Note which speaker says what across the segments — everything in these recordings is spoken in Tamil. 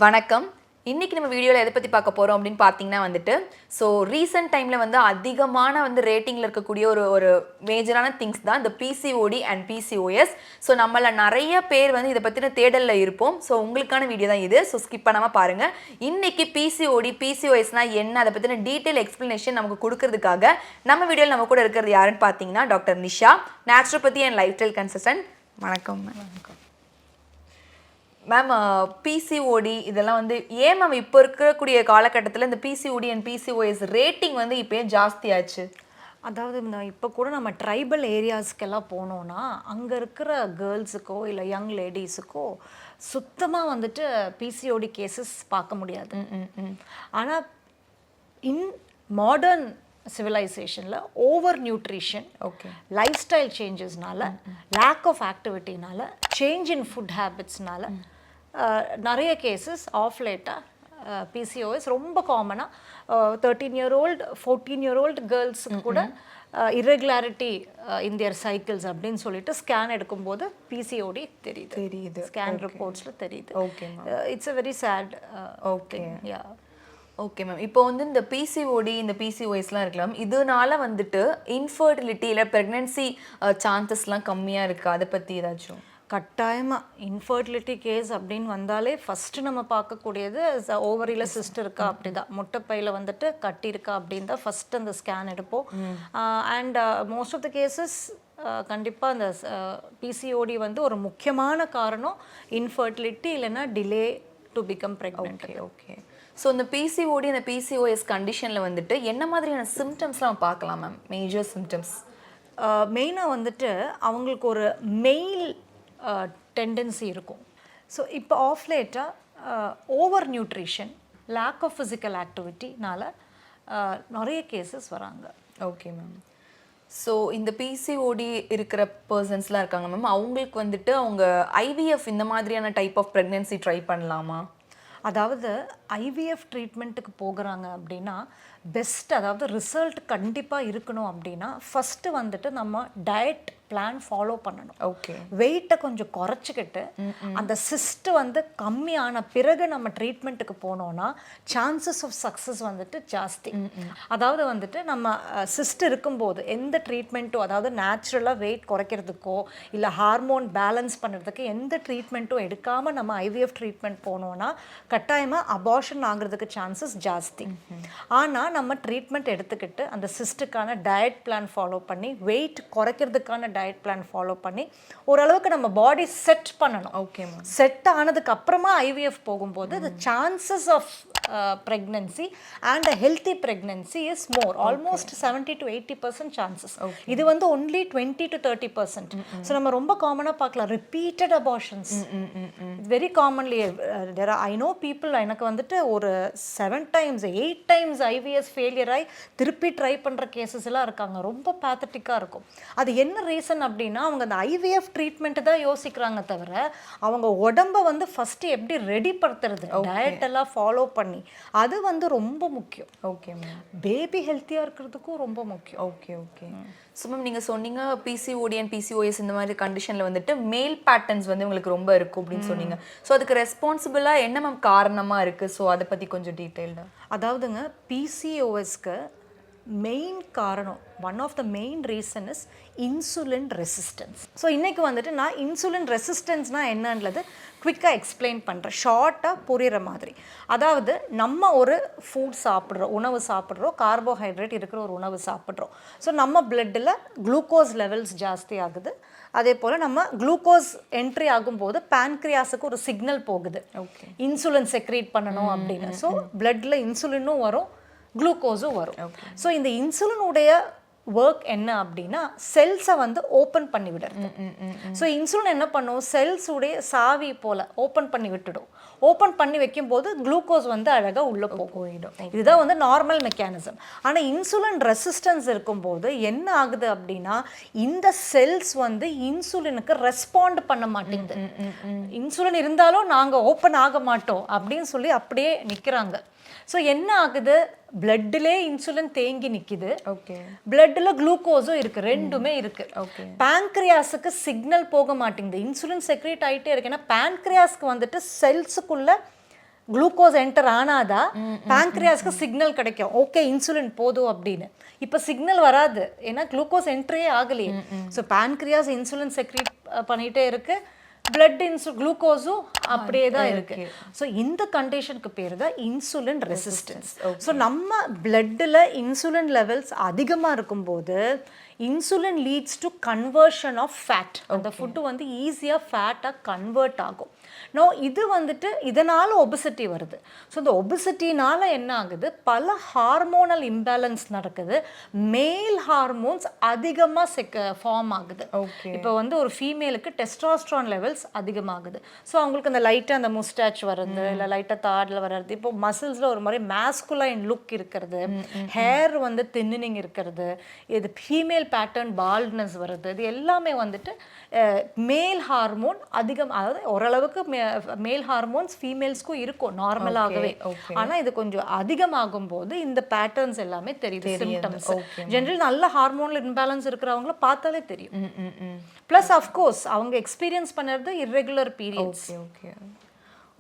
Speaker 1: வணக்கம். இன்னைக்கு நம்ம வீடியோவில் எதை பற்றி பார்க்க போகிறோம் அப்படின்னு பார்த்தீங்கன்னா வந்துட்டு ரீசெண்ட் டைமில் வந்து அதிகமான ரேட்டிங்கில் இருக்கக்கூடிய ஒரு ஒரு மேஜரான திங்ஸ் தான் இந்த பிசிஓடி அண்ட் பிசிஓஎஸ். நம்மள நிறைய பேர் இதை பற்றின தேடலில் இருப்போம். உங்களுக்கான வீடியோ தான் இது. ஸ்கிப் பண்ணாமல் பாருங்கள். இன்னைக்கு பிசிஓடி பிசிஓஎஸ்னால் என்ன, அதை பற்றின டீட்டெயில் எக்ஸ்ப்ளனேஷன் நமக்கு கொடுக்கறதுக்காக நம்ம வீடியோவில் நம்ம கூட இருக்கிறது யாருன்னு பார்த்தீங்கன்னா doctor Nisha, naturopathy and life style consultant. வணக்கம் மேம். வணக்கம் மேம். பிசிஓடி இதெல்லாம் ஏன் மேம் இப்போ இருக்கக்கூடிய காலகட்டத்தில் இந்த பிசிஓடி அண்ட் பிசிஓஎஸ் ரேட்டிங் இப்போ ஏன் ஜாஸ்தியாச்சு?
Speaker 2: அதாவது இப்போ கூட நம்ம ட்ரைபல் ஏரியாஸ்க்கெல்லாம் போனோன்னா அங்கே இருக்கிற கேர்ள்ஸுக்கோ இல்லை யங் லேடிஸுக்கோ சுத்தமாக பிசிஓடி கேசஸ் பார்க்க முடியாது. ஆனால் இன் மாடர்ன் சிவிலைசேஷனில் ஓவர் நியூட்ரிஷன், லைஃப் ஸ்டைல் சேஞ்சஸ்னால, லேக் ஆஃப் ஆக்டிவிட்டினால, சேஞ்ச் இன் ஃபுட் ஹேபிட்ஸ்னால நிறைய கேசஸ் ஆஃப் லேட்டாக பிசிஓஎஸ் ரொம்ப காமனாக 13-year-old 14-year-old கேர்ள்ஸுக்கு கூட இர்ரெகுலாரிட்டி இன் தியர் சைக்கிள்ஸ் அப்படின்னு சொல்லிட்டு ஸ்கேன் எடுக்கும்போது பிசிஓடி தெரியுது. ஸ்கேன் ரிப்போர்ட்ஸில் தெரியுது. It's a very sad.
Speaker 1: Okay ma'am. இப்போ இந்த பிசிஓடி இந்த பிசிஓஎஸ்லாம் இருக்கலாம், இதனால இன்ஃபர்டிலிட்டி இல்லை ப்ரெக்னென்சி சான்சஸ்லாம் கம்மியாக இருக்குது. அதை பற்றி ஏதாச்சும்?
Speaker 2: கட்டாயமாக இன்ஃபர்டிலிட்டி கேஸ் அப்படின்னு வந்தாலே ஃபஸ்ட்டு நம்ம பார்க்கக்கூடியது ஓவரியில் சிஸ்ட் இருக்கா, அப்படி தான் முட்டைப்பையில் கட்டியிருக்கா அப்படின்னு தான் ஃபஸ்ட்டு அந்த ஸ்கேன் எடுப்போம். And most of the cases கண்டிப்பாக அந்த பிசிஓடி ஒரு முக்கியமான காரணம் இன்ஃபர்டிலிட்டி இல்லைன்னா delay to become pregnant.
Speaker 1: Okay. இந்த பிசிஓடி அந்த பிசிஓஎஸ் கண்டிஷனில் என்ன மாதிரியான சிம்டம்ஸ்லாம் நம்ம பார்க்கலாம் மேம்? மேஜர் சிம்டம்ஸ்
Speaker 2: மெயினாக அவங்களுக்கு ஒரு மெயில் டெண்டன்சி இருக்கும். ஸோ இப்போ ஆஃப் லேட்டாக over nutrition, lack of physical ஆக்டிவிட்டினால நிறைய கேசஸ் வராங்க.
Speaker 1: Okay ma'am. இந்த பிசிஓடி இருக்கிற பர்சன்ஸ்லாம் இருக்காங்க மேம், அவங்களுக்கு அவங்க ஐவிஎஃப் இந்த மாதிரியான டைப் ஆஃப் ப்ரெக்னென்சி ட்ரை பண்ணலாமா?
Speaker 2: அதாவது ஐவிஎஃப் ட்ரீட்மெண்ட்டுக்கு போகிறாங்க அப்படின்னா பெஸ்ட், அதாவது ரிசல்ட் கண்டிப்பாக இருக்கணும் அப்படின்னா ஃபஸ்ட்டு நம்ம டயட் பிளான் ஃபாலோ பண்ணணும்.
Speaker 1: ஓகே.
Speaker 2: வெயிட்டை கொஞ்சம் குறைச்சிக்கிட்டு அந்த சிஸ்ட் கம்மியான பிறகு நம்ம ட்ரீட்மெண்ட்டுக்கு போனோன்னா சான்சஸ் ஆஃப் சக்ஸஸ் ஜாஸ்தி. அதாவது நம்ம சிஸ்ட் இருக்கும்போது எந்த ட்ரீட்மெண்ட்டும், அதாவது நேச்சுரலாக வெயிட் குறைக்கிறதுக்கோ இல்லை ஹார்மோன் பேலன்ஸ் பண்ணுறதுக்கு எந்த ட்ரீட்மெண்ட்டும் எடுக்காமல் நம்ம ஐவிஎஃப் ட்ரீட்மெண்ட் போனோன்னா கட்டாயமாக அபார்ஷன் ஆகிறதுக்கு சான்சஸ் ஜாஸ்தி. ஆனால் நம்ம ட்ரீட்மெண்ட் எடுத்துக்கிட்டு அந்த சிஸ்ட்டுக்கான டயட் பிளான் ஃபாலோ பண்ணி வெயிட் குறைக்கிறதுக்கான டயட் பிளான் ஃபாலோ பண்ணி ஓரளவுக்கு நம்ம பாடி செட் பண்ணணும்.
Speaker 1: ஓகே.
Speaker 2: செட் ஆனதுக்கு அப்புறமா ஐவிஎஃப் போகும்போது the chances of pregnancy and a healthy pregnancy is more, almost 70 to 80% chances. இது only 20 to 30%. ஸோ நம்ம ரொம்ப காமனாக பார்க்கலாம் repeated abortions. very commonly there are, I know people, எனக்கு ஒரு 7 times 8 times IVF ஃபெயிலியர் ஆகி திருப்பி ட்ரை பண்ணுற கேசஸ் எல்லாம் இருக்காங்க. ரொம்ப பேத்தட்டிக்காக இருக்கும். அது என்ன ரீசன் அப்படின்னா அவங்க அந்த ஐவிஎஃப் ட்ரீட்மெண்ட் தான் யோசிக்கிறாங்க தவிர அவங்க உடம்பை ஃபஸ்ட்டு எப்படி ரெடி படுத்துறது, டயட் எல்லாம் ஃபாலோ பண்ணி அது ரொம்ப முக்கியம்.
Speaker 1: Okay ma'am.
Speaker 2: பேபி ஹெல்த்தியாக இருக்கிறதுக்கும் ரொம்ப முக்கியம்.
Speaker 1: ஓகே. மேம் நீங்கள் சொன்னீங்க பிசிஓடி அண்ட் பிசிஓஎஸ் இந்த மாதிரி கண்டிஷனில் மேல் பேட்டர்ன்ஸ் உங்களுக்கு ரொம்ப இருக்கும் அப்படின்னு சொன்னீங்க. அதுக்கு ரெஸ்பான்சிபிளாக என்ன மேம் காரணமாக இருக்குது? அதை பற்றி கொஞ்சம் டீட்டெயில்டாக.
Speaker 2: அதாவதுங்க பிசிஓஎஸ்க்கு மெயின் காரணம், one of the main reason is insulin resistance. So இன்றைக்கி நான் இன்சுலின் ரெசிஸ்டன்ஸ்னால் என்னன்றது குவிக்காக எக்ஸ்பிளைன் பண்ணுறேன், ஷார்ட்டாக புரிகிற மாதிரி. அதாவது நம்ம ஒரு ஃபுட் சாப்பிட்றோம், உணவு சாப்பிட்றோம், கார்போஹைட்ரேட் இருக்கிற ஒரு உணவு சாப்பிட்றோம். ஸோ நம்ம பிளட்டில் குளுக்கோஸ் லெவல்ஸ் ஜாஸ்தி ஆகுது. அதே போல் நம்ம குளுக்கோஸ் என்ட்ரி ஆகும்போது பேன்க்ரியாஸுக்கு ஒரு சிக்னல் போகுது, இன்சுலின் செக்ரீட் பண்ணணும் அப்படின்னு. ஸோ பிளட்டில் இன்சுலினும் வரும், குளுக்கோஸும் வரும். ஸோ இந்த இன்சுலினுடைய ஒர்க் என்ன அப்படின்னா செல்ஸை ஓப்பன் பண்ணி விடுறது. ஸோ இன்சுலின் என்ன பண்ணும், செல்ஸ் உடைய சாவி போல் ஓப்பன் பண்ணி விட்டுடும். ஓப்பன் பண்ணி வைக்கும்போது குளுக்கோஸ் அழகாக உள்ளே போயிடும். இதுதான் நார்மல் மெக்கானிசம். ஆனால் இன்சுலின் ரெசிஸ்டன்ஸ் இருக்கும்போது என்ன ஆகுது அப்படின்னா இந்த செல்ஸ் இன்சுலினுக்கு ரெஸ்பாண்ட் பண்ண மாட்டேங்குது. இன்சுலின் இருந்தாலும் நாங்கள் ஓப்பன் ஆக மாட்டோம் அப்படின்னு சொல்லி அப்படியே நிற்கிறாங்க. ஸோ என்ன ஆகுது, பிளட்டிலே இன்சுலின் தேங்கி நிற்கிது, பிளட்டில் குளுக்கோஸும் இருக்குது, ரெண்டுமே இருக்குது. பேன்க்ரியாஸுக்கு சிக்னல் போக மாட்டேங்குது, இன்சுலின் செக்ரேட் ஆகிட்டே இருக்கு. ஏன்னா பேன்க்ரியாஸ்க்கு செல்ஸுக்குள்ள குளுக்கோஸ் என்டர் ஆனாதான் பேங்க்ரியாஸ்க்கு சிக்னல் கிடைக்கும், ஓகே இன்சுலின் போதும் அப்படின்னு. இப்போ சிக்னல் வராது, ஏன்னா குளுக்கோஸ் என்ட்ரியே ஆகலையே. ஸோ பேங்க்ரியாஸ் இன்சுலின் செக்ரீட் பண்ணிகிட்டே இருக்கு, பிளட் குளுக்கோஸும் அப்படியே தான் இருக்கு. ஸோ இந்த கண்டிஷனுக்கு பேர் தான் இன்சுலின் ரெசிஸ்டன்ஸ். ஸோ நம்ம பிளட்டில் இன்சுலின் லெவல்ஸ் அதிகமாக இருக்கும்போது insulin leads to conversion of fat. அந்த ஃபுட்டு வந்து ஈஸியாக ஃபேட்டாக கன்வெர்ட் ஆகும். நோ இது வந்துட்டு இதனால் ஒபிசிட்டி வருது. ஸோ இந்த ஒபிசிட்டினால என்ன ஆகுது, பல ஹார்மோனல் இம்பேலன்ஸ் நடக்குது, மேல் ஹார்மோன்ஸ் அதிகமாக ஃபார்ம் ஆகுது. இப்போ வந்து ஒரு ஃபீமேலுக்கு டெஸ்டாஸ்ட்ரான் லெவல்ஸ் அதிகமாகுது. ஸோ அவங்களுக்கு அந்த லைட்டாக அந்த முஸ்டாச் வர்றது, இல்லை லைட்டாக தாடில் வர்றது, இப்போ மசில்ஸில் ஒரு மாதிரி மேஸ்குலைன் லுக் இருக்கிறது, ஹேர் வந்து தின்னிங் இருக்கிறது, இது ஃபீமேல் பேட்டர்ன் பால்ட்னஸ் வருது, இது எல்லாமே வந்துட்டு மேல் ஹார்மோன் அதிகம். அதாவது ஓரளவுக்கு மேல் ஹார்மோன்ஸ் ஃபீமேல்ஸ்க்கும் இருக்கும் நார்மலாகவே, ஆனால் இது கொஞ்சம் அதிகமாகும் போது இந்த பேட்டர்ன்ஸ் எல்லாமே தெரியுது, சிம்டம்ஸ். ஜெனரலி நல்ல ஹார்மோனல் இன்பேலன்ஸ் இருக்கிறவங்கள பார்த்தாலே தெரியும். ப்ளஸ் அஃப்கோர்ஸ் அவங்க எக்ஸ்பீரியன்ஸ் பண்ணுறது இர்ரெகுலர் பீரியட்ஸ்.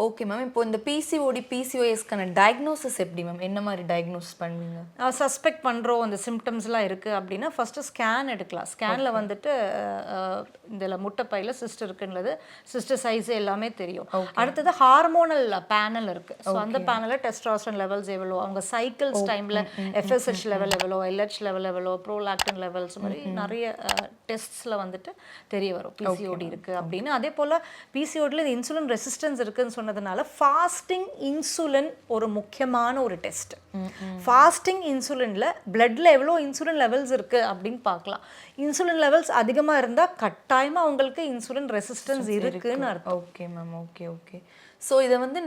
Speaker 1: ஓகே மேம், இப்போ இந்த பிசிஓடி பிசிஓஎஸ்க்கான டயக்னோசிஸ் எப்படி மேம், என்ன மாதிரி டயக்னோசிஸ் பண்ணுவீங்க?
Speaker 2: சஸ்பெக்ட் பண்ணுறோம் அந்த சிம்டம்ஸ்லாம் இருக்குது அப்படின்னா ஃபஸ்ட்டு ஸ்கேன் எடுக்கலாம். ஸ்கேனில் வந்துட்டு இதில் முட்டைப்பையில் சிஸ்ட் இருக்குன்றது, சிஸ்டர் சைஸ் எல்லாமே தெரியும். அடுத்தது ஹார்மோனல் பேனல் இருக்குது. ஸோ அந்த பேனலில் டெஸ்டாஸ்டரான் லெவல்ஸ் எவ்வளோ, அவங்க சைக்கிள்ஸ் டைமில் எஃப்எஸ்ஹெச் லெவல் எவ்வளோ, எல்ஹெச் லெவல் எவ்வளோ, ப்ரோலாக்டின் லெவல்ஸ் மாதிரி நிறைய டெஸ்ட்ஸில் வந்துட்டு தெரிய வரும் பிசிஓடி இருக்குது அப்படின்னு. அதே போல் பிசிஓடியில் இந்த இன்சுலின் ரெசிஸ்டன்ஸ் இருக்குதுன்னு சொன்னதுனால ஃபாஸ்டிங் இன்சுலின் ஒரு முக்கியமான ஒரு டெஸ்ட். ஃபாஸ்டிங் இன்சுலினில் பிளட்டில் எவ்வளோ இன்சுலின் லெவல்ஸ் இருக்குது அப்படின்னு பார்க்கலாம். இன்சுலின் லெவல்ஸ் அதிகமாக இருந்தால் கட்டாயமாக அவங்களுக்கு இன்சுலின் ரெசிஸ்டன்ஸ் இருக்குன்னு அர்த்தம்.
Speaker 1: Okay ma'am, okay okay. So இதை வந்து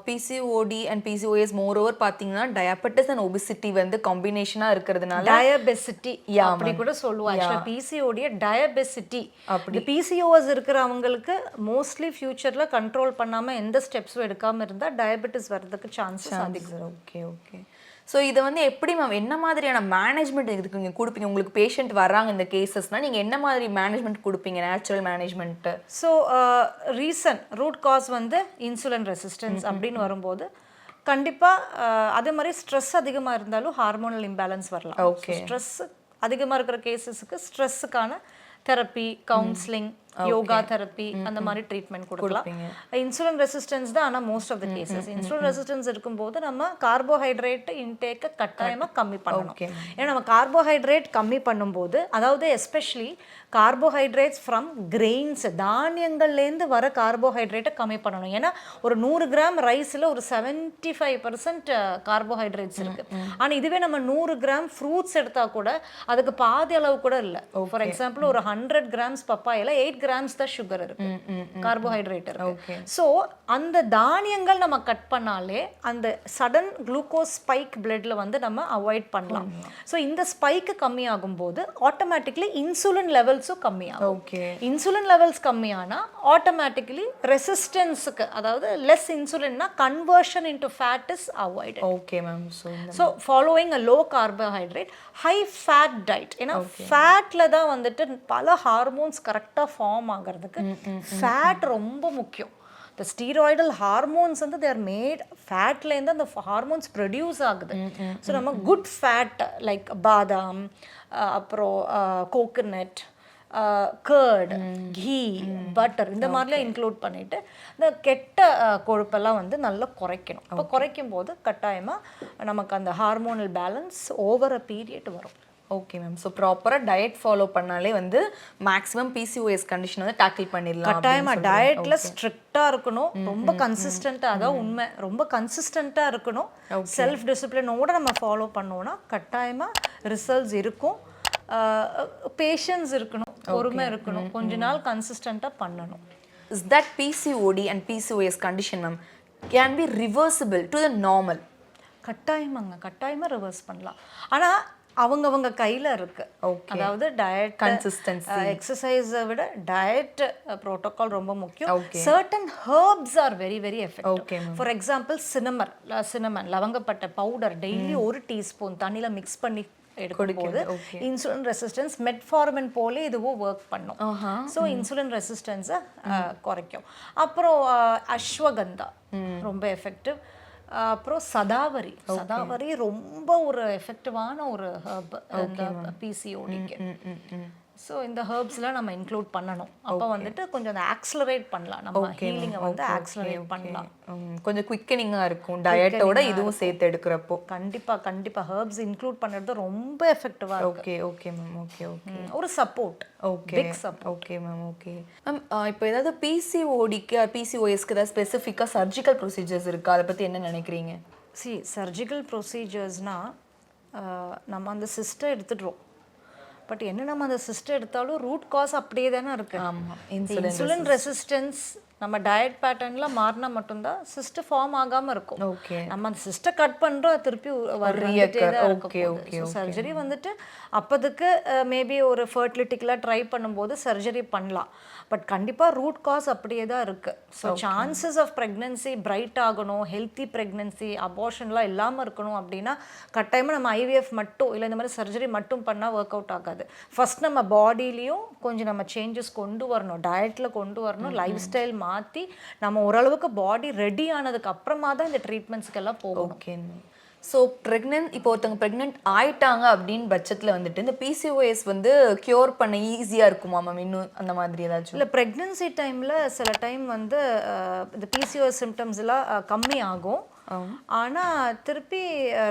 Speaker 1: PCOD and PCOS more over பார்த்தீங்கன்னா டயபெட்டிஸ் அண்ட் ஒபிசிட்டி வந்து காம்பினேஷனாக இருக்கிறதுனால
Speaker 2: டயபெசிட்டி அப்படி கூட சொல்லுவாங்க. ஆக்சுவலாக பிசிஓடியை டயபெசிட்டி அப்படி. பிசிஓஎஸ் இருக்கிறவங்களுக்கு மோஸ்ட்லி ஃபியூச்சரில் கண்ட்ரோல் பண்ணாமல் எந்த ஸ்டெப்ஸும் எடுக்காமல் இருந்தால் டயபெட்டிஸ் வர்றதுக்கு சான்சஸ் அதிகம்.
Speaker 1: Okay okay. ஸோ இதை வந்து எப்படி மேம், என்ன மாதிரியான மேனேஜ்மெண்ட் இதுக்கு நீங்கள் கொடுப்பீங்க? உங்களுக்கு பேஷண்ட் வர்றாங்க இந்த கேசஸ்னால் நீங்கள் என்ன மாதிரி மேனேஜ்மெண்ட் கொடுப்பீங்க, natural management?
Speaker 2: So root cause வந்து இன்சுலின் ரெசிஸ்டன்ஸ் அப்படின்னு வரும்போது கண்டிப்பாக அதே மாதிரி ஸ்ட்ரெஸ் அதிகமாக இருந்தாலும் ஹார்மோனல் இம்பேலன்ஸ் வரலாம்.
Speaker 1: ஓகே,
Speaker 2: ஸ்ட்ரெஸ் அதிகமாக இருக்கிற கேசஸுக்கு ஸ்ட்ரெஸ்ஸுக்கான தெரப்பி, கவுன்சிலிங், யோகா தெரப்பி அந்த மாதிரி ட்ரீட்மெண்ட் கொடுக்கலாம். இன்சுலின் ரெசிஸ்டன்ஸ் தான், ஆனால் most of the cases insulin resistance இருக்கும்போது நம்ம கார்போஹைட்ரேட் இன்டேக்கை கட்டாயமாக கம்மி பண்ணணும். ஏன்னா நம்ம கார்போஹைட்ரேட் கம்மி பண்ணும்போது, அதாவது எஸ்பெஷலி கார்போஹைட்ரேட்ஸ் ஃப்ரம் கிரெயின்ஸ், தானியங்கள்லேருந்து வர கார்போஹைட்ரேட்டை கம்மி பண்ணணும். ஏன்னா ஒரு 100 கிராம் ரைஸில் ஒரு 75% கார்போஹைட்ரேட்ஸ் இருக்குது. ஆனால் இதுவே நம்ம 100 கிராம் ஃப்ரூட்ஸ் எடுத்தால் கூட அதுக்கு பாதி அளவு கூட இல்லை. ஃபார் எக்ஸாம்பிள் ஒரு 100 கிராம்ஸ் பப்பாயில் 8 கிராம்ஸ் தான் சுகர் இருக்கு, கார்போஹைட்ரேட் இருக்கு. ஸோ அந்த தானியங்கள் நம்ம கட் பண்ணாலே அந்த சடன் குளுக்கோஸ் ஸ்பைக் பிளட்ல வந்து நம்ம அவாய்ட் பண்ணலாம். ஸோ இந்த ஸ்பைக்கு கம்மியாகும் போது ஆட்டோமேட்டிக்லி இன்சுலின் லெவல்ஸும் கம்மியாகும். இன்சுலின் லெவல்ஸ் கம்மியானா ஆட்டோமேட்டிக்கலி ரெசிஸ்டன்ஸுக்கு, அதாவது லெஸ் இன்சுலின்னா conversion into fat is avoided.
Speaker 1: Okay ma'am.
Speaker 2: So following a low carbohydrate high fat diet. ஏன்னா ஃபேட்ல தான் வந்துட்டு பல ஹார்மோன்ஸ் கரெக்டாக ஃபார்ம் ஆகிறதுக்கு ஃபேட் ரொம்ப முக்கியம். இந்த ஸ்டீராய்டல் ஹார்மோன்ஸ் வந்து தேர் மேட் ஃபேட்லேருந்து அந்த ஹார்மோன்ஸ் ப்ரொடியூஸ் ஆகுது. ஸோ நம்ம குட் ஃபேட் லைக் பாதாம், அப்புறம் கோகனட், கர்ட், கீ, பட்டர் இந்த மாதிரிலாம் இன்க்ளூட் பண்ணிவிட்டு இந்த கெட்ட கொழுப்பெல்லாம் வந்து நல்லா குறைக்கணும். இப்போ குறைக்கும் போது கட்டாயமாக நமக்கு அந்த hormonal balance over a period வரும்.
Speaker 1: Okay ma'am. ஸோ ப்ராப்பராக டயட் ஃபாலோ பண்ணாலே வந்து மேக்ஸிமம் பிசிஓஎஸ் கண்டிஷன் வந்து டேக்கிள் பண்ணிடலாம்.
Speaker 2: கட்டாயமாக டயட்டில் ஸ்ட்ரிக்டாக இருக்கணும், ரொம்ப கன்சிஸ்டண்ட்டாக, அதான் உண்மை, ரொம்ப கன்சிஸ்டண்ட்டாக இருக்கணும். செல்ஃப் டிசிப்ளினோட நம்ம ஃபாலோ பண்ணோன்னா கட்டாயமாக ரிசல்ட்ஸ் இருக்கும். பேஷன்ஸ் இருக்கணும், பொறுமை இருக்கணும், கொஞ்ச நாள் கன்சிஸ்டண்ட்டாக பண்ணணும்.
Speaker 1: Is that PCOD and PCOS condition ma'am can be reversible to the normal?
Speaker 2: கட்டாயமாங்க, கட்டாயமாக ரிவர்ஸ் பண்ணலாம். ஆனால் அவங்கவங்க கையில் இருக்கு. அதாவது டயட் கன்சிஸ்டன்சி, எக்ஸசைஸை விட டயட் ப்ரோட்டோகால் ரொம்ப முக்கியம். Certain herbs are very very effective. For example cinnamon லவங்கப்பட்டை பவுடர் டெய்லி 1 டீஸ்பூன் தண்ணியில் மிக்ஸ் பண்ணி எடுக்கும்போது இன்சுலின் ரெசிஸ்டன்ஸ் மெட்ஃபார்மின் போல இதுவும் ஒர்க் பண்ணும். ஸோ இன்சுலின் ரெசிஸ்டன்ஸை குறைக்கும். அப்புறம் அஸ்வகந்தா ரொம்ப எஃபெக்டிவ். அப்புறம் சதாவரி ரொம்ப ஒரு எஃபெக்டிவான ஒரு ஹர்ப் இந்த பிசிஓடிக்கு. ஸோ இந்த ஹர்ப்ஸ்லாம் நம்ம இன்க்ளூட் பண்ணணும். அப்போ வந்துட்டு கொஞ்சம் அந்த ஆக்ஸலரேட் பண்ணலாம், நம்ம ஹீலிங்கை வந்து ஆக்ஸலரேட் பண்ணலாம்.
Speaker 1: கொஞ்சம் குயிக்கனிங்காக இருக்கும் டயட்டோட இதுவும் சேர்த்து எடுக்கிறப்போ.
Speaker 2: கண்டிப்பாக ஹர்ப்ஸ் இன்க்ளூட் பண்ணுறது ரொம்ப எஃபெக்டிவாக இருக்கும்.
Speaker 1: Okay ma'am. ஓகே
Speaker 2: ஒரு support.
Speaker 1: Big support. Okay ma'am. Ma'am இப்போ ஏதாவது பிசிஓடிக்கு பிசிஓஎஸ்க்கு ஏதாவது ஸ்பெசிஃபிக்காக சர்ஜிக்கல் ப்ரொசீஜர்ஸ் இருக்கா? அதை பற்றி என்ன நினைக்கிறீங்க?
Speaker 2: சர்ஜிக்கல் ப்ரொசீஜர்ஸ்னால் நம்ம அந்த சிஸ்டம் எடுத்துடுறோம். பட் என்ன நம்ம அந்த சிஸ்டம் எடுத்தாலும் ரூட் காஸ் அப்படியே தானே இருக்கு. இன்சுலின் ரெசிஸ்டன்ஸ் நம்ம டயட் பேட்டர்ன்ல மாறினா மட்டும்தான் சிஸ்டம் ஃபார்ம் ஆகாம இருக்கும். நம்ம அந்த சிஸ்டம் கட் பண்றோம், திருப்பி சர்ஜரி வந்துட்டு அப்போதுக்கு மேபி ஒரு ஃபர்டிலிட்டிக்கெலாம் ட்ரை பண்ணும்போது சர்ஜரி பண்ணலாம். பட் கண்டிப்பாக ரூட் காஸ் அப்படியே தான் இருக்குது. So chances of pregnancy bright ஆகணும், ஹெல்த்தி ப்ரெக்னன்சி, அபார்ஷன்லாம் இல்லாமல் இருக்கணும் அப்படின்னா கட்டாயமாக நம்ம ஐவிஎஃப் மட்டும் இல்லை இந்த மாதிரி சர்ஜரி மட்டும் பண்ணால் ஒர்க் அவுட் ஆகாது. ஃபர்ஸ்ட் நம்ம பாடியிலையும் கொஞ்சம் நம்ம சேஞ்சஸ் கொண்டு வரணும், டயட்டில் கொண்டு வரணும், லைஃப் ஸ்டைல் மாற்றி நம்ம ஓரளவுக்கு பாடி ரெடி ஆனதுக்கு அப்புறமா தான் இந்த ட்ரீட்மெண்ட்ஸ்க்கெல்லாம் போகும்.
Speaker 1: ஓகே. ஸோ இப்போ ஒருத்தவங்க ப்ரெக்னென்ட் ஆயிட்டாங்க அப்படின்னு பட்சத்தில் வந்துட்டு இந்த பிசிஓஎஸ் வந்து க்யூர் பண்ண ஈஸியாக இருக்குமா மேம்? இன்னும் அந்த மாதிரி ஏதாச்சும்?
Speaker 2: இல்லை, ப்ரெக்னென்சி டைமில் சில டைம் வந்து இந்த பிசிஓஎஸ் சிம்டம்ஸ் எல்லாம் கம்மி ஆகும். ஆனால் திருப்பி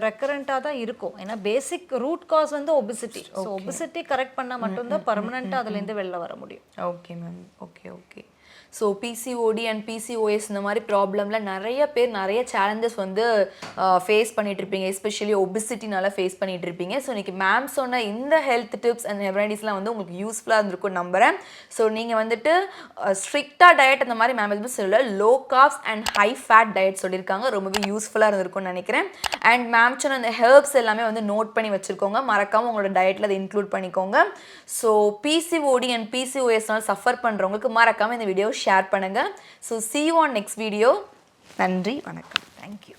Speaker 2: ரெக்கரண்ட்டாக தான் இருக்கும். ஏன்னா பேசிக் ரூட் காஸ் வந்து ஒபிசிட்டி. ஸோ ஒபிசிட்டி கரெக்ட் பண்ணால் மட்டும்தான் பர்மனெண்ட்டாக அதுலேருந்து வெளில வர முடியும்.
Speaker 1: Okay ma'am. Okay. So PCOD and PCOS இந்த மாதிரி ப்ராப்ளமில் நிறைய பேர் நிறைய சேலஞ்சஸ் வந்து ஃபேஸ் பண்ணிட்டு இருப்பீங்க, எஸ்பெஷலி ஒபிசிட்டினால ஃபேஸ் பண்ணிட்டு இருப்பீங்க. ஸோ இன்னைக்கு மேம் சொன்ன இந்த ஹெல்த் டிப்ஸ் அண்ட் ரெமடிஸ்லாம் வந்து உங்களுக்கு யூஸ்ஃபுல்லாக இருந்திருக்கும் நம்புகிறேன். ஸோ நீங்கள் வந்துட்டு ஸ்ட்ரிக்டாக டயட் அந்த மாதிரி மேம் எதுவும் சொல்லல, low carbs and high fat diet சொல்லியிருக்காங்க. ரொம்பவே யூஸ்ஃபுல்லாக இருந்திருக்கும்னு நினைக்கிறேன். அண்ட் மேம் சொன்ன அந்த ஹெர்ப்ஸ் எல்லாமே வந்து நோட் பண்ணி வச்சுருக்கோங்க, மறக்காமல் உங்களோட டயட்டில் அதை இன்க்ளூட் பண்ணிக்கோங்க. ஸோ பிசிஓடி அண்ட் பிசிஓஎஸ்னால் சஃபர் பண்ணுறவங்களுக்கு மறக்காமல் இந்த வீடியோ ஷேர் பண்ணுங்க. So see you on next video. நன்றி, வணக்கம்.
Speaker 2: Thank you.